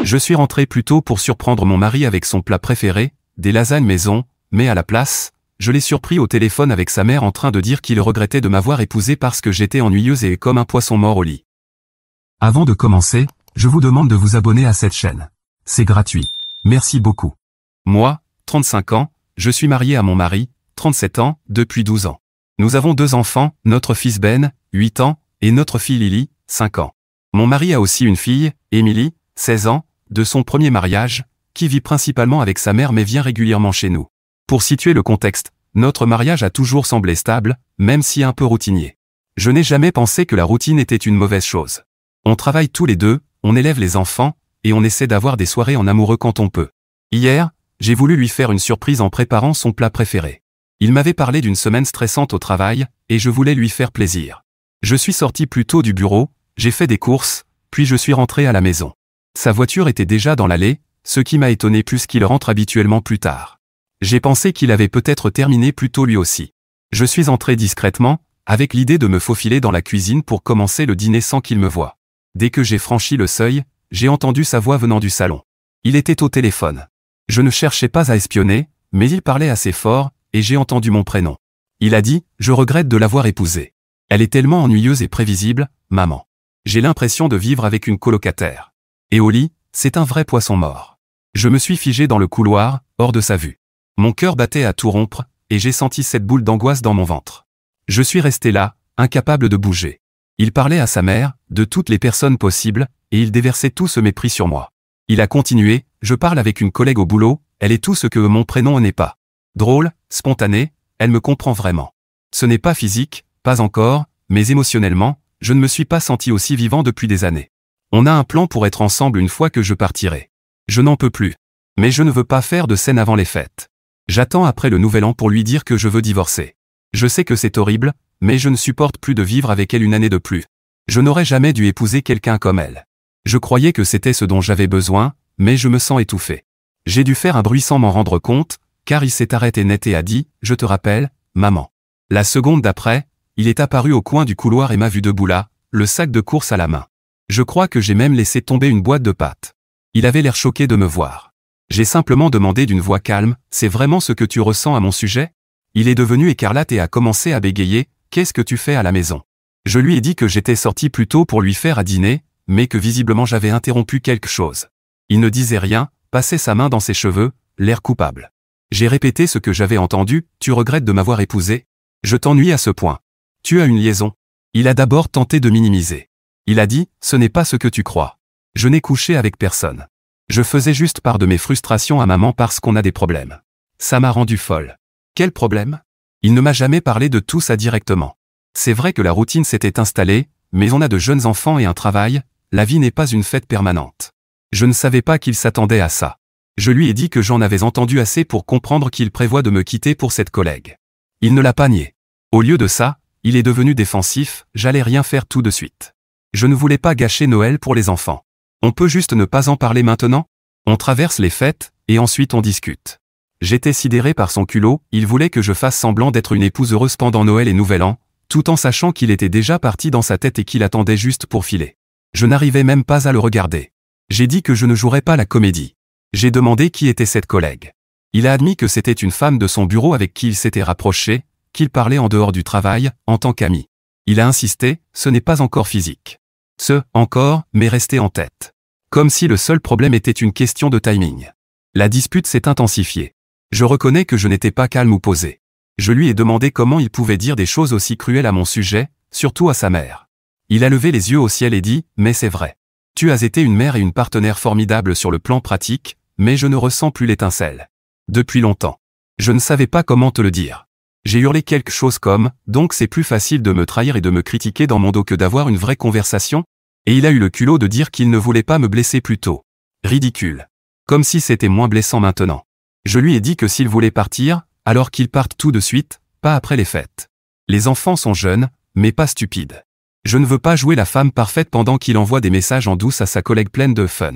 Je suis rentré plus tôt pour surprendre mon mari avec son plat préféré, des lasagnes maison, mais à la place, je l'ai surpris au téléphone avec sa mère en train de dire qu'il regrettait de m'avoir épousée parce que j'étais ennuyeuse et comme un poisson mort au lit. Avant de commencer, je vous demande de vous abonner à cette chaîne. C'est gratuit. Merci beaucoup. Moi, 35 ans, je suis marié à mon mari, 37 ans, depuis 12 ans. Nous avons 2 enfants, notre fils Ben, 8 ans, et notre fille Lily, 5 ans. Mon mari a aussi une fille, Emily, 16 ans, de son premier mariage, qui vit principalement avec sa mère mais vient régulièrement chez nous. Pour situer le contexte, notre mariage a toujours semblé stable, même si un peu routinier. Je n'ai jamais pensé que la routine était une mauvaise chose. On travaille tous les deux, on élève les enfants, et on essaie d'avoir des soirées en amoureux quand on peut. Hier, j'ai voulu lui faire une surprise en préparant son plat préféré. Il m'avait parlé d'une semaine stressante au travail, et je voulais lui faire plaisir. Je suis sorti plus tôt du bureau, j'ai fait des courses, puis je suis rentré à la maison. Sa voiture était déjà dans l'allée, ce qui m'a étonné plus qu'il rentre habituellement plus tard. J'ai pensé qu'il avait peut-être terminé plus tôt lui aussi. Je suis entré discrètement, avec l'idée de me faufiler dans la cuisine pour commencer le dîner sans qu'il me voie. Dès que j'ai franchi le seuil, j'ai entendu sa voix venant du salon. Il était au téléphone. Je ne cherchais pas à espionner, mais il parlait assez fort, et j'ai entendu mon prénom. Il a dit « Je regrette de l'avoir épousée. Elle est tellement ennuyeuse et prévisible, maman. J'ai l'impression de vivre avec une colocataire. Et au lit, c'est un vrai poisson mort. » Je me suis figé dans le couloir, hors de sa vue. Mon cœur battait à tout rompre, et j'ai senti cette boule d'angoisse dans mon ventre. Je suis resté là, incapable de bouger. Il parlait à sa mère, de toutes les personnes possibles, et il déversait tout ce mépris sur moi. Il a continué, je parle avec une collègue au boulot, elle est tout ce que mon prénom n'est pas. Drôle, spontané, elle me comprend vraiment. Ce n'est pas physique, pas encore, mais émotionnellement, je ne me suis pas senti aussi vivant depuis des années. On a un plan pour être ensemble une fois que je partirai. Je n'en peux plus. Mais je ne veux pas faire de scène avant les fêtes. J'attends après le nouvel an pour lui dire que je veux divorcer. Je sais que c'est horrible, mais je ne supporte plus de vivre avec elle une année de plus. Je n'aurais jamais dû épouser quelqu'un comme elle. Je croyais que c'était ce dont j'avais besoin, mais je me sens étouffé. J'ai dû faire un bruit sans m'en rendre compte, car il s'est arrêté net et a dit « Je te rappelle, maman ». La seconde d'après, il est apparu au coin du couloir et m'a vu debout là, le sac de course à la main. Je crois que j'ai même laissé tomber une boîte de pâtes. Il avait l'air choqué de me voir. J'ai simplement demandé d'une voix calme « C'est vraiment ce que tu ressens à mon sujet ?» Il est devenu écarlate et a commencé à bégayer « Qu'est-ce que tu fais à la maison ?» Je lui ai dit que j'étais sorti plus tôt pour lui faire à dîner, mais que visiblement j'avais interrompu quelque chose. Il ne disait rien, passait sa main dans ses cheveux, l'air coupable. J'ai répété ce que j'avais entendu « Tu regrettes de m'avoir épousé ? Je t'ennuie à ce point. Tu as une liaison. » Il a d'abord tenté de minimiser. Il a dit « Ce n'est pas ce que tu crois. Je n'ai couché avec personne. Je faisais juste part de mes frustrations à maman parce qu'on a des problèmes. » Ça m'a rendu folle. Quel problème ? Il ne m'a jamais parlé de tout ça directement. C'est vrai que la routine s'était installée, mais on a de jeunes enfants et un travail, la vie n'est pas une fête permanente. Je ne savais pas qu'il s'attendait à ça. Je lui ai dit que j'en avais entendu assez pour comprendre qu'il prévoit de me quitter pour cette collègue. Il ne l'a pas nié. Au lieu de ça, il est devenu défensif, j'allais rien faire tout de suite. Je ne voulais pas gâcher Noël pour les enfants. On peut juste ne pas en parler maintenant ? On traverse les fêtes, et ensuite on discute. J'étais sidéré par son culot, il voulait que je fasse semblant d'être une épouse heureuse pendant Noël et Nouvel An, tout en sachant qu'il était déjà parti dans sa tête et qu'il attendait juste pour filer. Je n'arrivais même pas à le regarder. J'ai dit que je ne jouerais pas la comédie. J'ai demandé qui était cette collègue. Il a admis que c'était une femme de son bureau avec qui il s'était rapproché, qu'il parlait en dehors du travail, en tant qu'ami. Il a insisté, ce n'est pas encore physique. Ce « encore » m'est resté en tête. Comme si le seul problème était une question de timing. La dispute s'est intensifiée. Je reconnais que je n'étais pas calme ou posé. Je lui ai demandé comment il pouvait dire des choses aussi cruelles à mon sujet, surtout à sa mère. Il a levé les yeux au ciel et dit « Mais c'est vrai. Tu as été une mère et une partenaire formidable sur le plan pratique, mais je ne ressens plus l'étincelle. Depuis longtemps. Je ne savais pas comment te le dire. J'ai hurlé quelque chose comme « Donc c'est plus facile de me trahir et de me critiquer dans mon dos que d'avoir une vraie conversation ?» Et il a eu le culot de dire qu'il ne voulait pas me blesser plus tôt. Ridicule. Comme si c'était moins blessant maintenant. Je lui ai dit que s'il voulait partir, alors qu'il parte tout de suite, pas après les fêtes. Les enfants sont jeunes, mais pas stupides. Je ne veux pas jouer la femme parfaite pendant qu'il envoie des messages en douce à sa collègue pleine de fun.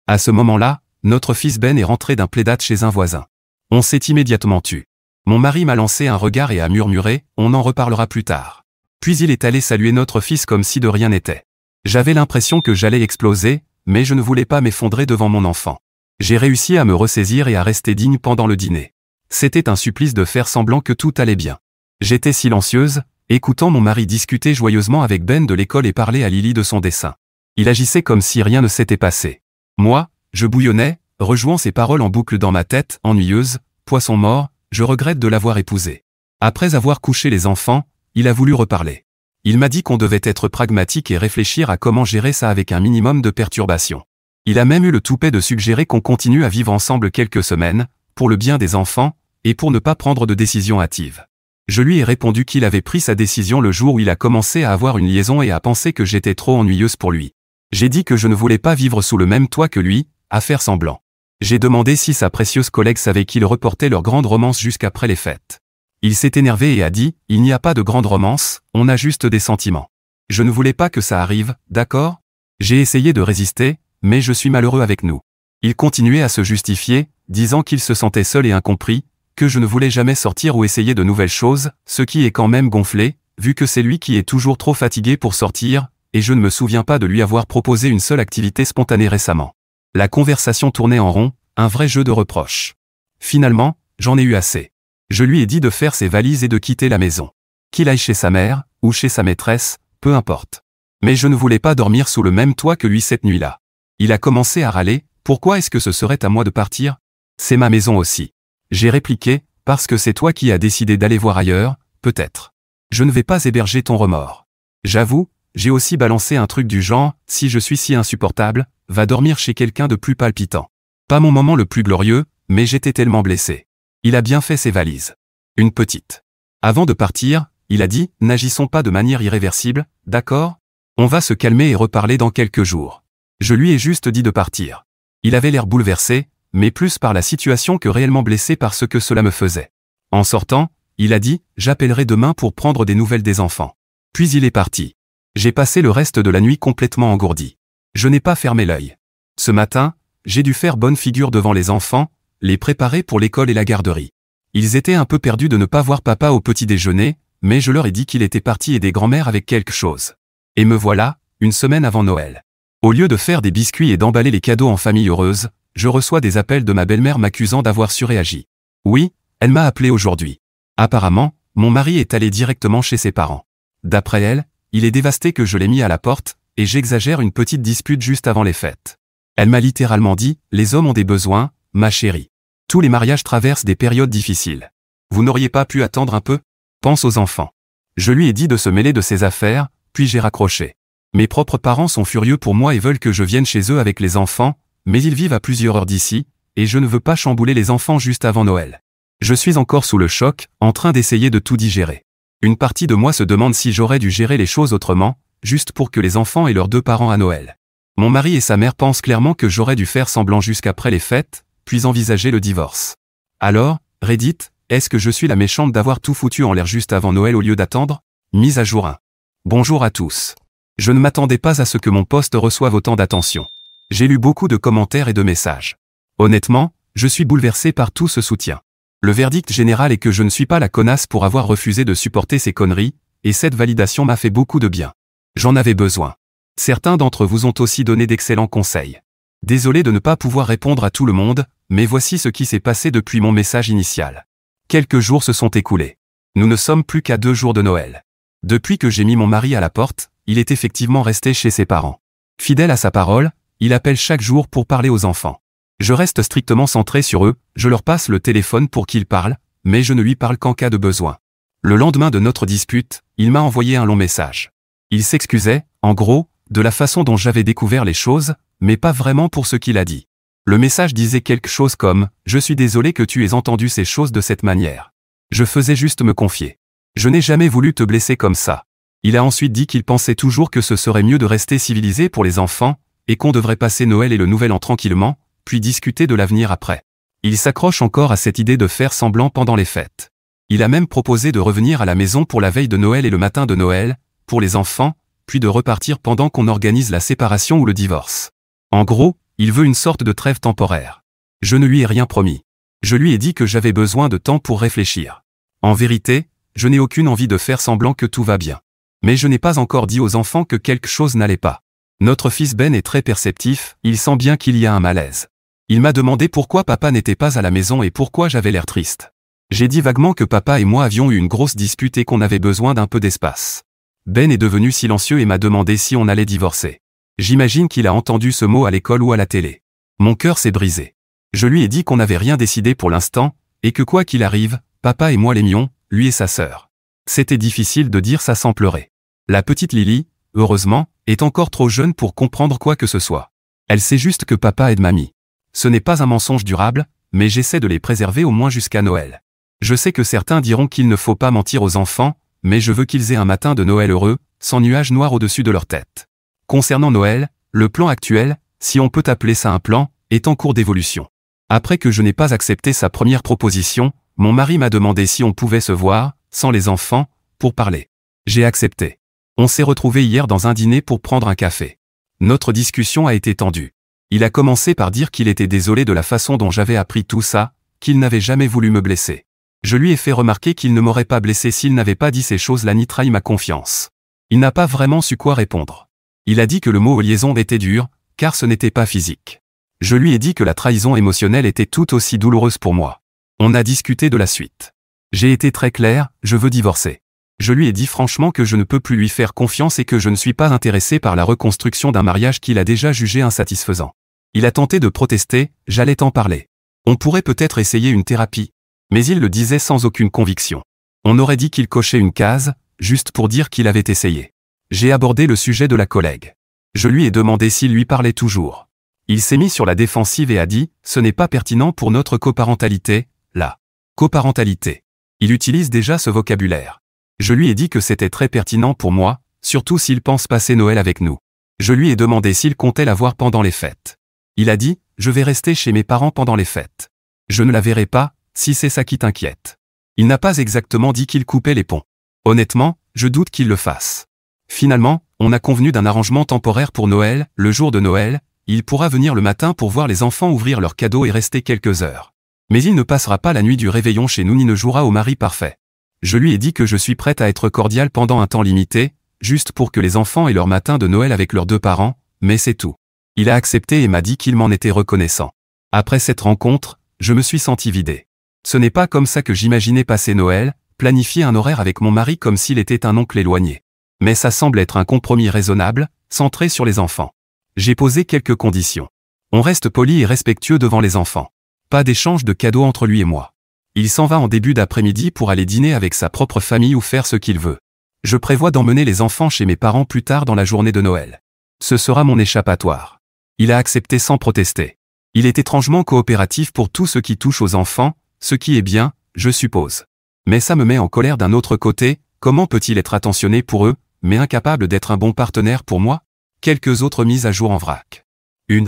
À ce moment-là, notre fils Ben est rentré d'un playdate chez un voisin. On s'est immédiatement tu. Mon mari m'a lancé un regard et a murmuré « On en reparlera plus tard ». Puis il est allé saluer notre fils comme si de rien n'était. J'avais l'impression que j'allais exploser, mais je ne voulais pas m'effondrer devant mon enfant. J'ai réussi à me ressaisir et à rester digne pendant le dîner. C'était un supplice de faire semblant que tout allait bien. J'étais silencieuse, écoutant mon mari discuter joyeusement avec Ben de l'école et parler à Lily de son dessin. Il agissait comme si rien ne s'était passé. Moi, je bouillonnais, rejouant ces paroles en boucle dans ma tête, ennuyeuse, poisson mort, je regrette de l'avoir épousé. Après avoir couché les enfants, il a voulu reparler. Il m'a dit qu'on devait être pragmatique et réfléchir à comment gérer ça avec un minimum de perturbation. Il a même eu le toupet de suggérer qu'on continue à vivre ensemble quelques semaines, pour le bien des enfants, et pour ne pas prendre de décision hâtive. Je lui ai répondu qu'il avait pris sa décision le jour où il a commencé à avoir une liaison et à penser que j'étais trop ennuyeuse pour lui. J'ai dit que je ne voulais pas vivre sous le même toit que lui, à faire semblant. J'ai demandé si sa précieuse collègue savait qu'ils reportaient leur grande romance jusqu'après les fêtes. Il s'est énervé et a dit « Il n'y a pas de grande romance, on a juste des sentiments. » Je ne voulais pas que ça arrive, d'accord? J'ai essayé de résister, mais je suis malheureux avec nous. Il continuait à se justifier, disant qu'il se sentait seul et incompris, que je ne voulais jamais sortir ou essayer de nouvelles choses, ce qui est quand même gonflé, vu que c'est lui qui est toujours trop fatigué pour sortir, et je ne me souviens pas de lui avoir proposé une seule activité spontanée récemment. La conversation tournait en rond, un vrai jeu de reproches. Finalement, j'en ai eu assez. Je lui ai dit de faire ses valises et de quitter la maison. Qu'il aille chez sa mère, ou chez sa maîtresse, peu importe. Mais je ne voulais pas dormir sous le même toit que lui cette nuit-là. Il a commencé à râler, pourquoi est-ce que ce serait à moi de partir? C'est ma maison aussi. J'ai répliqué, parce que c'est toi qui as décidé d'aller voir ailleurs, peut-être. Je ne vais pas héberger ton remords. J'avoue, j'ai aussi balancé un truc du genre, si je suis si insupportable, va dormir chez quelqu'un de plus palpitant. Pas mon moment le plus glorieux, mais j'étais tellement blessé. Il a bien fait ses valises. Une petite. Avant de partir, il a dit, n'agissons pas de manière irréversible, d'accord? On va se calmer et reparler dans quelques jours. Je lui ai juste dit de partir. Il avait l'air bouleversé, mais plus par la situation que réellement blessé par ce que cela me faisait. En sortant, il a dit, j'appellerai demain pour prendre des nouvelles des enfants. Puis il est parti. J'ai passé le reste de la nuit complètement engourdi. Je n'ai pas fermé l'œil. Ce matin, j'ai dû faire bonne figure devant les enfants, les préparer pour l'école et la garderie. Ils étaient un peu perdus de ne pas voir papa au petit déjeuner, mais je leur ai dit qu'il était parti aider grand-mère avec quelque chose. Et me voilà, une semaine avant Noël. Au lieu de faire des biscuits et d'emballer les cadeaux en famille heureuse, je reçois des appels de ma belle-mère m'accusant d'avoir surréagi. Oui, elle m'a appelé aujourd'hui. Apparemment, mon mari est allé directement chez ses parents. D'après elle, il est dévasté que je l'ai mis à la porte, et j'exagère une petite dispute juste avant les fêtes. Elle m'a littéralement dit, les hommes ont des besoins, ma chérie. Tous les mariages traversent des périodes difficiles. Vous n'auriez pas pu attendre un peu? Pense aux enfants. Je lui ai dit de se mêler de ses affaires, puis j'ai raccroché. Mes propres parents sont furieux pour moi et veulent que je vienne chez eux avec les enfants, mais ils vivent à plusieurs heures d'ici, et je ne veux pas chambouler les enfants juste avant Noël. Je suis encore sous le choc, en train d'essayer de tout digérer. Une partie de moi se demande si j'aurais dû gérer les choses autrement, juste pour que les enfants aient leurs 2 parents à Noël. Mon mari et sa mère pensent clairement que j'aurais dû faire semblant jusqu'après les fêtes, puis envisager le divorce. Alors, Reddit, est-ce que je suis la méchante d'avoir tout foutu en l'air juste avant Noël au lieu d'attendre? Mise à jour 1. Bonjour à tous. Je ne m'attendais pas à ce que mon post reçoive autant d'attention. J'ai lu beaucoup de commentaires et de messages. Honnêtement, je suis bouleversé par tout ce soutien. Le verdict général est que je ne suis pas la connasse pour avoir refusé de supporter ces conneries, et cette validation m'a fait beaucoup de bien. J'en avais besoin. Certains d'entre vous ont aussi donné d'excellents conseils. Désolé de ne pas pouvoir répondre à tout le monde, mais voici ce qui s'est passé depuis mon message initial. Quelques jours se sont écoulés. Nous ne sommes plus qu'à 2 jours de Noël. Depuis que j'ai mis mon mari à la porte, il est effectivement resté chez ses parents. Fidèle à sa parole, il appelle chaque jour pour parler aux enfants. Je reste strictement centré sur eux, je leur passe le téléphone pour qu'ils parlent, mais je ne lui parle qu'en cas de besoin. Le lendemain de notre dispute, il m'a envoyé un long message. Il s'excusait, en gros, de la façon dont j'avais découvert les choses, mais pas vraiment pour ce qu'il a dit. Le message disait quelque chose comme « Je suis désolé que tu aies entendu ces choses de cette manière. Je faisais juste me confier. Je n'ai jamais voulu te blesser comme ça. » Il a ensuite dit qu'il pensait toujours que ce serait mieux de rester civilisé pour les enfants, et qu'on devrait passer Noël et le Nouvel An tranquillement, puis discuter de l'avenir après. Il s'accroche encore à cette idée de faire semblant pendant les fêtes. Il a même proposé de revenir à la maison pour la veille de Noël et le matin de Noël, pour les enfants, puis de repartir pendant qu'on organise la séparation ou le divorce. En gros, il veut une sorte de trêve temporaire. Je ne lui ai rien promis. Je lui ai dit que j'avais besoin de temps pour réfléchir. En vérité, je n'ai aucune envie de faire semblant que tout va bien. Mais je n'ai pas encore dit aux enfants que quelque chose n'allait pas. Notre fils Ben est très perceptif, il sent bien qu'il y a un malaise. Il m'a demandé pourquoi papa n'était pas à la maison et pourquoi j'avais l'air triste. J'ai dit vaguement que papa et moi avions eu une grosse dispute et qu'on avait besoin d'un peu d'espace. Ben est devenu silencieux et m'a demandé si on allait divorcer. J'imagine qu'il a entendu ce mot à l'école ou à la télé. Mon cœur s'est brisé. Je lui ai dit qu'on n'avait rien décidé pour l'instant, et que quoi qu'il arrive, papa et moi l'aimions, lui et sa sœur. C'était difficile de dire ça sans pleurer. La petite Lily, heureusement, est encore trop jeune pour comprendre quoi que ce soit. Elle sait juste que papa aide mamie. Ce n'est pas un mensonge durable, mais j'essaie de les préserver au moins jusqu'à Noël. Je sais que certains diront qu'il ne faut pas mentir aux enfants, mais je veux qu'ils aient un matin de Noël heureux, sans nuages noirs au-dessus de leur tête. Concernant Noël, le plan actuel, si on peut appeler ça un plan, est en cours d'évolution. Après que je n'ai pas accepté sa première proposition, mon mari m'a demandé si on pouvait se voir, sans les enfants, pour parler. J'ai accepté. On s'est retrouvés hier dans un dîner pour prendre un café. Notre discussion a été tendue. Il a commencé par dire qu'il était désolé de la façon dont j'avais appris tout ça, qu'il n'avait jamais voulu me blesser. Je lui ai fait remarquer qu'il ne m'aurait pas blessé s'il n'avait pas dit ces choses-là ni trahi ma confiance. Il n'a pas vraiment su quoi répondre. Il a dit que le mot liaison était dur, car ce n'était pas physique. Je lui ai dit que la trahison émotionnelle était tout aussi douloureuse pour moi. On a discuté de la suite. J'ai été très clair, je veux divorcer. Je lui ai dit franchement que je ne peux plus lui faire confiance et que je ne suis pas intéressé par la reconstruction d'un mariage qu'il a déjà jugé insatisfaisant. Il a tenté de protester, j'allais t'en parler. On pourrait peut-être essayer une thérapie. Mais il le disait sans aucune conviction. On aurait dit qu'il cochait une case, juste pour dire qu'il avait essayé. J'ai abordé le sujet de la collègue. Je lui ai demandé s'il lui parlait toujours. Il s'est mis sur la défensive et a dit « Ce n'est pas pertinent pour notre coparentalité, la coparentalité ». Il utilise déjà ce vocabulaire. Je lui ai dit que c'était très pertinent pour moi, surtout s'il pense passer Noël avec nous. Je lui ai demandé s'il comptait la voir pendant les fêtes. Il a dit « Je vais rester chez mes parents pendant les fêtes. Je ne la verrai pas, si c'est ça qui t'inquiète. » Il n'a pas exactement dit qu'il coupait les ponts. Honnêtement, je doute qu'il le fasse. Finalement, on a convenu d'un arrangement temporaire pour Noël, le jour de Noël, il pourra venir le matin pour voir les enfants ouvrir leurs cadeaux et rester quelques heures. Mais il ne passera pas la nuit du réveillon chez nous ni ne jouera au mari parfait. Je lui ai dit que je suis prête à être cordiale pendant un temps limité, juste pour que les enfants aient leur matin de Noël avec leurs deux parents, mais c'est tout. Il a accepté et m'a dit qu'il m'en était reconnaissant. Après cette rencontre, je me suis senti vidé. Ce n'est pas comme ça que j'imaginais passer Noël, planifier un horaire avec mon mari comme s'il était un oncle éloigné. Mais ça semble être un compromis raisonnable, centré sur les enfants. J'ai posé quelques conditions. On reste poli et respectueux devant les enfants. Pas d'échange de cadeaux entre lui et moi. Il s'en va en début d'après-midi pour aller dîner avec sa propre famille ou faire ce qu'il veut. Je prévois d'emmener les enfants chez mes parents plus tard dans la journée de Noël. Ce sera mon échappatoire. Il a accepté sans protester. Il est étrangement coopératif pour tout ce qui touche aux enfants, ce qui est bien, je suppose. Mais ça me met en colère d'un autre côté, comment peut-il être attentionné pour eux, mais incapable d'être un bon partenaire pour moi? Quelques autres mises à jour en vrac. 1.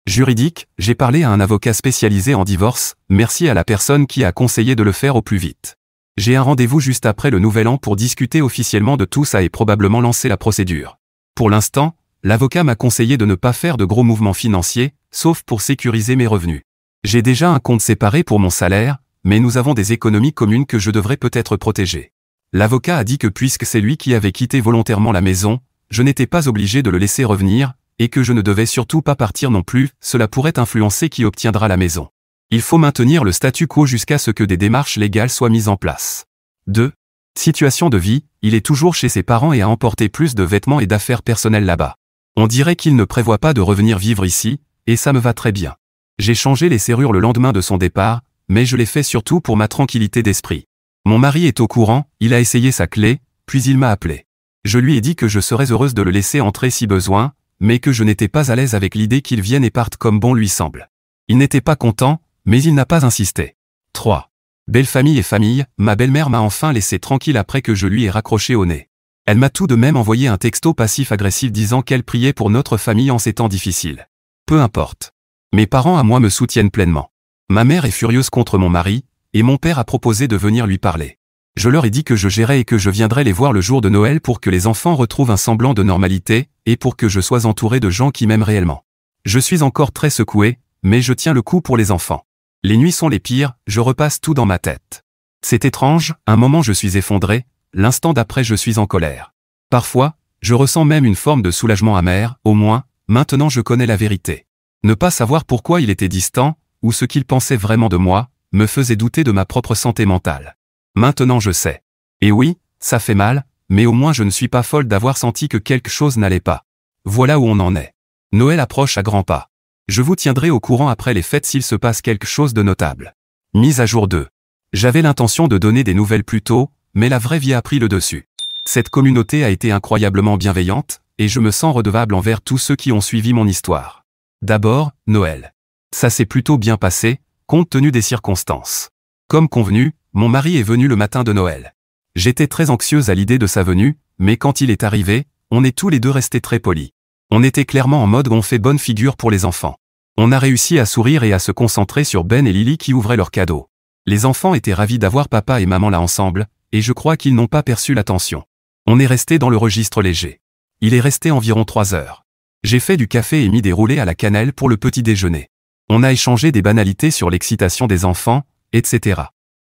Juridique, j'ai parlé à un avocat spécialisé en divorce, merci à la personne qui a conseillé de le faire au plus vite. J'ai un rendez-vous juste après le Nouvel An pour discuter officiellement de tout ça et probablement lancer la procédure. Pour l'instant, l'avocat m'a conseillé de ne pas faire de gros mouvements financiers, sauf pour sécuriser mes revenus. J'ai déjà un compte séparé pour mon salaire, mais nous avons des économies communes que je devrais peut-être protéger. L'avocat a dit que puisque c'est lui qui avait quitté volontairement la maison, je n'étais pas obligé de le laisser revenir, et que je ne devais surtout pas partir non plus, cela pourrait influencer qui obtiendra la maison. Il faut maintenir le statu quo jusqu'à ce que des démarches légales soient mises en place. 2. Situation de vie, il est toujours chez ses parents et a emporté plus de vêtements et d'affaires personnelles là-bas. On dirait qu'il ne prévoit pas de revenir vivre ici, et ça me va très bien. J'ai changé les serrures le lendemain de son départ, mais je l'ai fait surtout pour ma tranquillité d'esprit. Mon mari est au courant, il a essayé sa clé, puis il m'a appelé. Je lui ai dit que je serais heureuse de le laisser entrer si besoin, mais que je n'étais pas à l'aise avec l'idée qu'il vienne et parte comme bon lui semble. Il n'était pas content, mais il n'a pas insisté. 3. Belle famille et famille, ma belle-mère m'a enfin laissé tranquille après que je lui ai raccroché au nez. Elle m'a tout de même envoyé un texto passif-agressif disant qu'elle priait pour notre famille en ces temps difficiles. Peu importe. Mes parents à moi me soutiennent pleinement. Ma mère est furieuse contre mon mari, et mon père a proposé de venir lui parler. Je leur ai dit que je gérais et que je viendrais les voir le jour de Noël pour que les enfants retrouvent un semblant de normalité, et pour que je sois entouré de gens qui m'aiment réellement. Je suis encore très secoué, mais je tiens le coup pour les enfants. Les nuits sont les pires, je repasse tout dans ma tête. C'est étrange, un moment je suis effondré, l'instant d'après je suis en colère. Parfois, Je ressens même une forme de soulagement amer, au moins, maintenant je connais la vérité. Ne pas savoir pourquoi il était distant, ou ce qu'il pensait vraiment de moi, me faisait douter de ma propre santé mentale. Maintenant je sais. Et oui, ça fait mal, mais au moins je ne suis pas folle d'avoir senti que quelque chose n'allait pas. Voilà où on en est. Noël approche à grands pas. Je vous tiendrai au courant après les fêtes s'il se passe quelque chose de notable. Mise à jour 2. J'avais l'intention de donner des nouvelles plus tôt, mais la vraie vie a pris le dessus. Cette communauté a été incroyablement bienveillante, et je me sens redevable envers tous ceux qui ont suivi mon histoire. D'abord, Noël. Ça s'est plutôt bien passé, compte tenu des circonstances. Comme convenu, mon mari est venu le matin de Noël. J'étais très anxieuse à l'idée de sa venue, mais quand il est arrivé, on est tous les deux restés très polis. On était clairement en mode on fait bonne figure pour les enfants. On a réussi à sourire et à se concentrer sur Ben et Lily qui ouvraient leurs cadeaux. Les enfants étaient ravis d'avoir papa et maman là ensemble, et je crois qu'ils n'ont pas perçu l'attention. On est resté dans le registre léger. Il est resté environ 3 heures. J'ai fait du café et mis des roulés à la cannelle pour le petit déjeuner. On a échangé des banalités sur l'excitation des enfants, etc.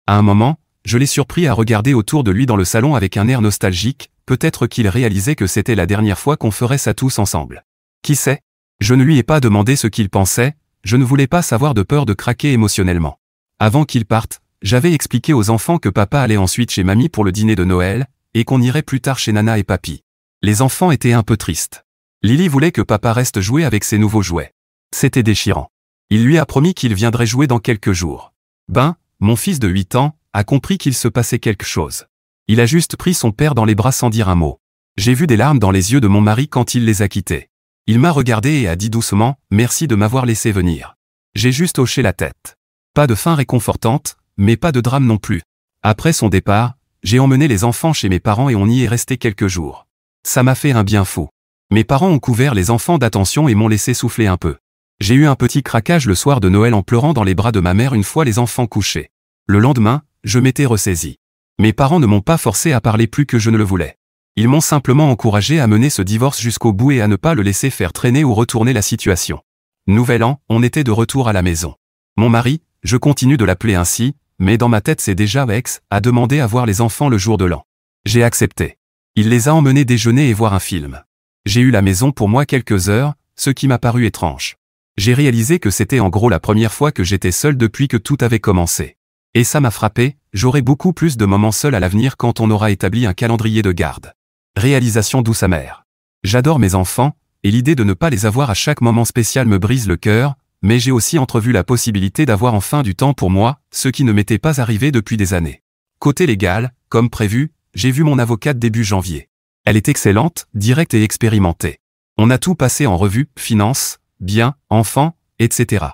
À un moment, je l'ai surpris à regarder autour de lui dans le salon avec un air nostalgique, peut-être qu'il réalisait que c'était la dernière fois qu'on ferait ça tous ensemble. Qui sait? Je ne lui ai pas demandé ce qu'il pensait, je ne voulais pas savoir de peur de craquer émotionnellement. Avant qu'il parte, j'avais expliqué aux enfants que papa allait ensuite chez mamie pour le dîner de Noël, et qu'on irait plus tard chez Nana et Papy. Les enfants étaient un peu tristes. Lily voulait que papa reste jouer avec ses nouveaux jouets. C'était déchirant. Il lui a promis qu'il viendrait jouer dans quelques jours. Ben, mon fils de 8 ans, a compris qu'il se passait quelque chose. Il a juste pris son père dans les bras sans dire un mot. J'ai vu des larmes dans les yeux de mon mari quand il les a quittés. Il m'a regardé et a dit doucement « Merci de m'avoir laissé venir ». J'ai juste hoché la tête. Pas de fin réconfortante, mais pas de drame non plus. Après son départ, j'ai emmené les enfants chez mes parents et on y est resté quelques jours. Ça m'a fait un bien fou. Mes parents ont couvert les enfants d'attention et m'ont laissé souffler un peu. J'ai eu un petit craquage le soir de Noël en pleurant dans les bras de ma mère une fois les enfants couchés. Le lendemain, je m'étais ressaisi. Mes parents ne m'ont pas forcé à parler plus que je ne le voulais. Ils m'ont simplement encouragé à mener ce divorce jusqu'au bout et à ne pas le laisser faire traîner ou retourner la situation. Nouvel an, on était de retour à la maison. Mon mari, je continue de l'appeler ainsi, mais dans ma tête c'est déjà ex, a demandé à voir les enfants le jour de l'an. J'ai accepté. Il les a emmenés déjeuner et voir un film. J'ai eu la maison pour moi quelques heures, ce qui m'a paru étrange. J'ai réalisé que c'était en gros la première fois que j'étais seul depuis que tout avait commencé. Et ça m'a frappé, j'aurai beaucoup plus de moments seuls à l'avenir quand on aura établi un calendrier de garde. Réalisation douce amère. J'adore mes enfants, et l'idée de ne pas les avoir à chaque moment spécial me brise le cœur, mais j'ai aussi entrevu la possibilité d'avoir enfin du temps pour moi, ce qui ne m'était pas arrivé depuis des années. Côté légal, comme prévu, j'ai vu mon avocate début janvier. Elle est excellente, directe et expérimentée. On a tout passé en revue, finances, biens, enfants, etc.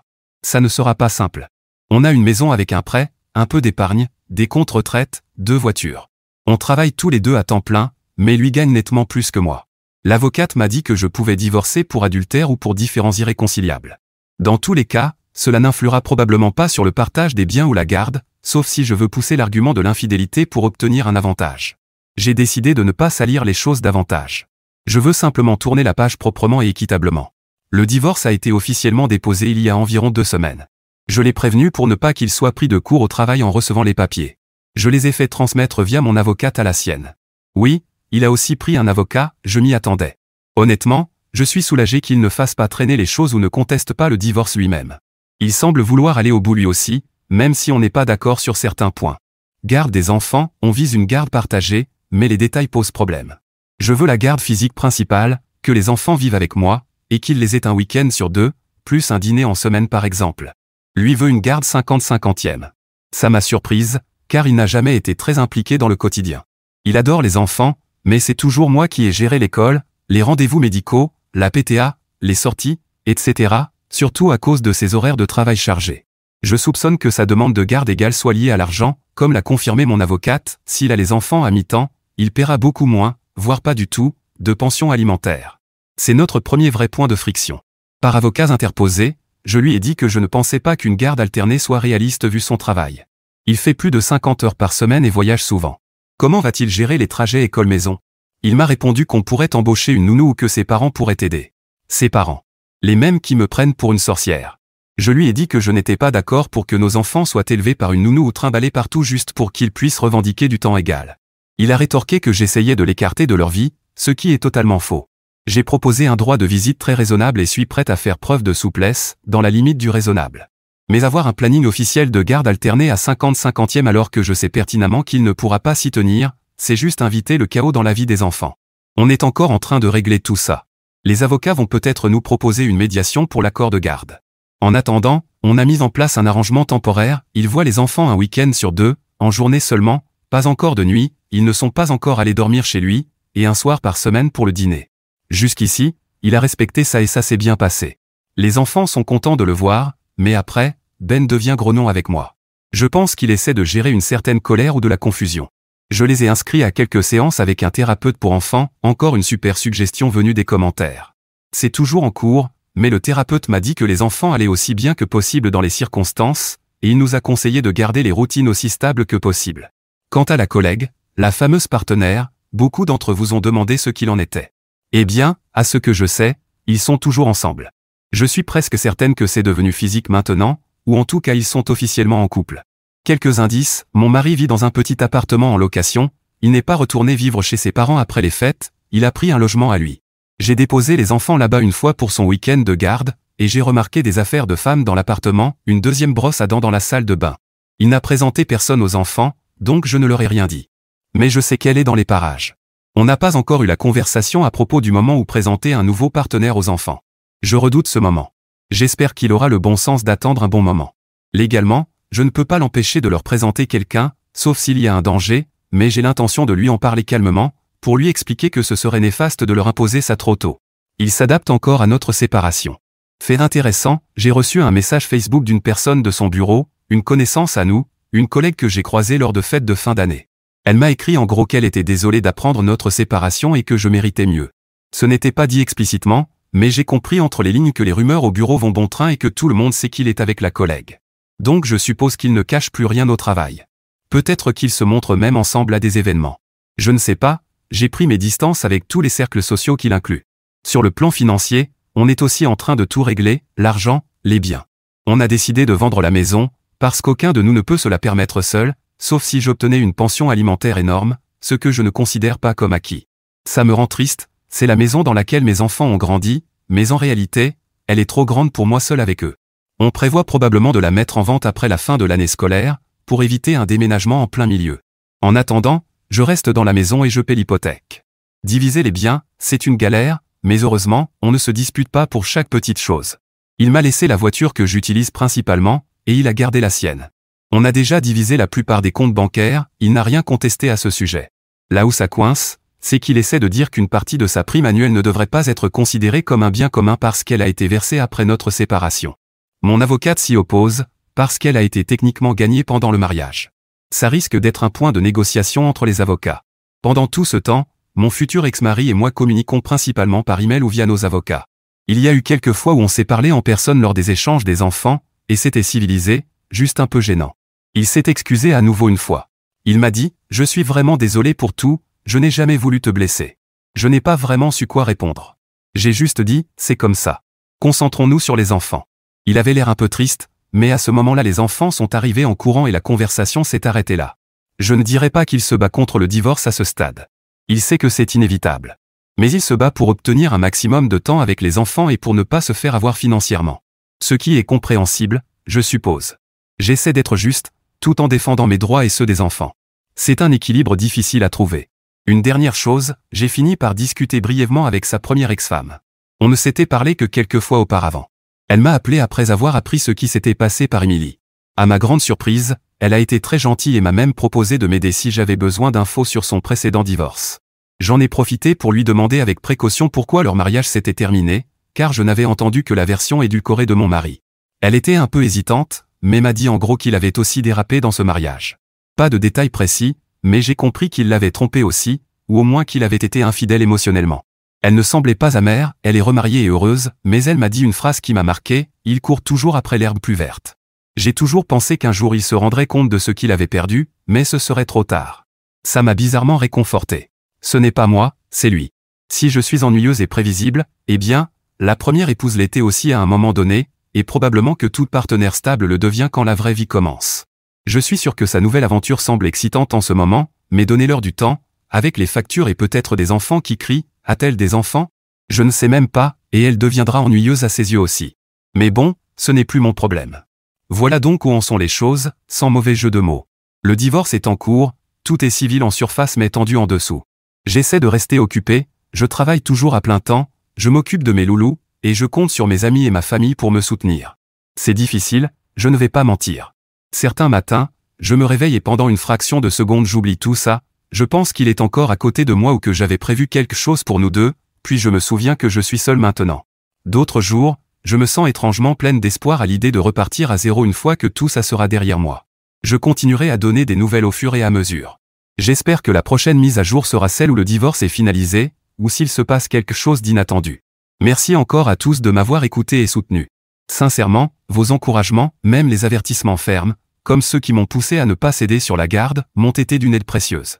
Ça ne sera pas simple. On a une maison avec un prêt, un peu d'épargne, des comptes retraite, 2 voitures. On travaille tous les deux à temps plein, mais lui gagne nettement plus que moi. L'avocate m'a dit que je pouvais divorcer pour adultère ou pour différends irréconciliables. Dans tous les cas, cela n'influera probablement pas sur le partage des biens ou la garde, sauf si je veux pousser l'argument de l'infidélité pour obtenir un avantage. J'ai décidé de ne pas salir les choses davantage. Je veux simplement tourner la page proprement et équitablement. Le divorce a été officiellement déposé il y a environ 2 semaines. Je l'ai prévenu pour ne pas qu'il soit pris de court au travail en recevant les papiers. Je les ai fait transmettre via mon avocate à la sienne. Oui, il a aussi pris un avocat, je m'y attendais. Honnêtement, je suis soulagé qu'il ne fasse pas traîner les choses ou ne conteste pas le divorce lui-même. Il semble vouloir aller au bout lui aussi, même si on n'est pas d'accord sur certains points. Garde des enfants, on vise une garde partagée, mais les détails posent problème. Je veux la garde physique principale, que les enfants vivent avec moi, et qu'ils les aient un week-end sur 2, plus un dîner en semaine par exemple. Lui veut une garde 50-50e. Ça m'a surprise, car il n'a jamais été très impliqué dans le quotidien. Il adore les enfants, mais c'est toujours moi qui ai géré l'école, les rendez-vous médicaux, la PTA, les sorties, etc., surtout à cause de ses horaires de travail chargés. Je soupçonne que sa demande de garde égale soit liée à l'argent, comme l'a confirmé mon avocate, s'il a les enfants à mi-temps, il paiera beaucoup moins, voire pas du tout, de pension alimentaire. C'est notre premier vrai point de friction. Par avocats interposés, je lui ai dit que je ne pensais pas qu'une garde alternée soit réaliste vu son travail. Il fait plus de 50 heures par semaine et voyage souvent. Comment va-t-il gérer les trajets école-maison? Il m'a répondu qu'on pourrait embaucher une nounou ou que ses parents pourraient aider. Ses parents. Les mêmes qui me prennent pour une sorcière. Je lui ai dit que je n'étais pas d'accord pour que nos enfants soient élevés par une nounou ou trimballés partout juste pour qu'ils puissent revendiquer du temps égal. Il a rétorqué que j'essayais de l'écarter de leur vie, ce qui est totalement faux. J'ai proposé un droit de visite très raisonnable et suis prête à faire preuve de souplesse, dans la limite du raisonnable. Mais avoir un planning officiel de garde alterné à 50-50e alors que je sais pertinemment qu'il ne pourra pas s'y tenir, c'est juste inviter le chaos dans la vie des enfants. On est encore en train de régler tout ça. Les avocats vont peut-être nous proposer une médiation pour l'accord de garde. En attendant, on a mis en place un arrangement temporaire, il voit les enfants un week-end sur 2, en journée seulement, pas encore de nuit, ils ne sont pas encore allés dormir chez lui, et un soir par semaine pour le dîner. Jusqu'ici, il a respecté ça et ça s'est bien passé. Les enfants sont contents de le voir, mais après, Ben devient grognon avec moi. Je pense qu'il essaie de gérer une certaine colère ou de la confusion. Je les ai inscrits à quelques séances avec un thérapeute pour enfants, encore une super suggestion venue des commentaires. C'est toujours en cours, mais le thérapeute m'a dit que les enfants allaient aussi bien que possible dans les circonstances, et il nous a conseillé de garder les routines aussi stables que possible. Quant à la collègue, la fameuse partenaire, beaucoup d'entre vous ont demandé ce qu'il en était. Eh bien, à ce que je sais, ils sont toujours ensemble. Je suis presque certaine que c'est devenu physique maintenant, ou en tout cas ils sont officiellement en couple. Quelques indices, mon mari vit dans un petit appartement en location, il n'est pas retourné vivre chez ses parents après les fêtes, il a pris un logement à lui. J'ai déposé les enfants là-bas une fois pour son week-end de garde, et j'ai remarqué des affaires de femmes dans l'appartement, une deuxième brosse à dents dans la salle de bain. Il n'a présenté personne aux enfants, donc je ne leur ai rien dit. Mais je sais qu'elle est dans les parages. On n'a pas encore eu la conversation à propos du moment où présenter un nouveau partenaire aux enfants. Je redoute ce moment. J'espère qu'il aura le bon sens d'attendre un bon moment. Légalement, je ne peux pas l'empêcher de leur présenter quelqu'un, sauf s'il y a un danger, mais j'ai l'intention de lui en parler calmement, pour lui expliquer que ce serait néfaste de leur imposer ça trop tôt. Il s'adapte encore à notre séparation. Fait intéressant, j'ai reçu un message Facebook d'une personne de son bureau, une connaissance à nous, une collègue que j'ai croisée lors de fêtes de fin d'année. Elle m'a écrit en gros qu'elle était désolée d'apprendre notre séparation et que je méritais mieux. Ce n'était pas dit explicitement, mais j'ai compris entre les lignes que les rumeurs au bureau vont bon train et que tout le monde sait qu'il est avec la collègue. Donc je suppose qu'il ne cache plus rien au travail. Peut-être qu'ils se montrent même ensemble à des événements. Je ne sais pas, j'ai pris mes distances avec tous les cercles sociaux qu'il inclut. Sur le plan financier, on est aussi en train de tout régler, l'argent, les biens. On a décidé de vendre la maison, parce qu'aucun de nous ne peut se la permettre seul, sauf si j'obtenais une pension alimentaire énorme, ce que je ne considère pas comme acquis. Ça me rend triste, c'est la maison dans laquelle mes enfants ont grandi, mais en réalité, elle est trop grande pour moi seul avec eux. On prévoit probablement de la mettre en vente après la fin de l'année scolaire, pour éviter un déménagement en plein milieu. En attendant, je reste dans la maison et je paie l'hypothèque. Diviser les biens, c'est une galère, mais heureusement, on ne se dispute pas pour chaque petite chose. Il m'a laissé la voiture que j'utilise principalement, et il a gardé la sienne. On a déjà divisé la plupart des comptes bancaires, il n'a rien contesté à ce sujet. Là où ça coince, c'est qu'il essaie de dire qu'une partie de sa prime annuelle ne devrait pas être considérée comme un bien commun parce qu'elle a été versée après notre séparation. Mon avocate s'y oppose, parce qu'elle a été techniquement gagnée pendant le mariage. Ça risque d'être un point de négociation entre les avocats. Pendant tout ce temps, mon futur ex-mari et moi communiquons principalement par email ou via nos avocats. Il y a eu quelques fois où on s'est parlé en personne lors des échanges des enfants, et c'était civilisé, juste un peu gênant. Il s'est excusé à nouveau une fois. Il m'a dit « Je suis vraiment désolé pour tout, je n'ai jamais voulu te blesser. » Je n'ai pas vraiment su quoi répondre. J'ai juste dit « C'est comme ça. Concentrons-nous sur les enfants. » Il avait l'air un peu triste, mais à ce moment-là les enfants sont arrivés en courant et la conversation s'est arrêtée là. Je ne dirais pas qu'il se bat contre le divorce à ce stade. Il sait que c'est inévitable. Mais il se bat pour obtenir un maximum de temps avec les enfants et pour ne pas se faire avoir financièrement. Ce qui est compréhensible, je suppose. J'essaie d'être juste, tout en défendant mes droits et ceux des enfants. C'est un équilibre difficile à trouver. Une dernière chose, j'ai fini par discuter brièvement avec sa première ex-femme. On ne s'était parlé que quelques fois auparavant. Elle m'a appelé après avoir appris ce qui s'était passé par Émilie. À ma grande surprise, elle a été très gentille et m'a même proposé de m'aider si j'avais besoin d'infos sur son précédent divorce. J'en ai profité pour lui demander avec précaution pourquoi leur mariage s'était terminé, car je n'avais entendu que la version édulcorée de mon mari. Elle était un peu hésitante, mais m'a dit en gros qu'il avait aussi dérapé dans ce mariage. Pas de détails précis, mais j'ai compris qu'il l'avait trompé aussi, ou au moins qu'il avait été infidèle émotionnellement. Elle ne semblait pas amère, elle est remariée et heureuse, mais elle m'a dit une phrase qui m'a marqué, « Il court toujours après l'herbe plus verte ». J'ai toujours pensé qu'un jour il se rendrait compte de ce qu'il avait perdu, mais ce serait trop tard. Ça m'a bizarrement réconforté. Ce n'est pas moi, c'est lui. Si je suis ennuyeuse et prévisible, eh bien, la première épouse l'était aussi à un moment donné, et probablement que tout partenaire stable le devient quand la vraie vie commence. Je suis sûr que sa nouvelle aventure semble excitante en ce moment, mais donnez-leur du temps, avec les factures et peut-être des enfants qui crient, a-t-elle des enfants? Je ne sais même pas, et elle deviendra ennuyeuse à ses yeux aussi. Mais bon, ce n'est plus mon problème. Voilà donc où en sont les choses, sans mauvais jeu de mots. Le divorce est en cours, tout est civil en surface mais tendu en dessous. J'essaie de rester occupé, je travaille toujours à plein temps, je m'occupe de mes loulous, et je compte sur mes amis et ma famille pour me soutenir. C'est difficile, je ne vais pas mentir. Certains matins, je me réveille et pendant une fraction de seconde j'oublie tout ça, je pense qu'il est encore à côté de moi ou que j'avais prévu quelque chose pour nous deux, puis je me souviens que je suis seul maintenant. D'autres jours, je me sens étrangement pleine d'espoir à l'idée de repartir à zéro une fois que tout ça sera derrière moi. Je continuerai à donner des nouvelles au fur et à mesure. J'espère que la prochaine mise à jour sera celle où le divorce est finalisé, ou s'il se passe quelque chose d'inattendu. Merci encore à tous de m'avoir écouté et soutenu. Sincèrement, vos encouragements, même les avertissements fermes, comme ceux qui m'ont poussé à ne pas céder sur la garde, m'ont été d'une aide précieuse.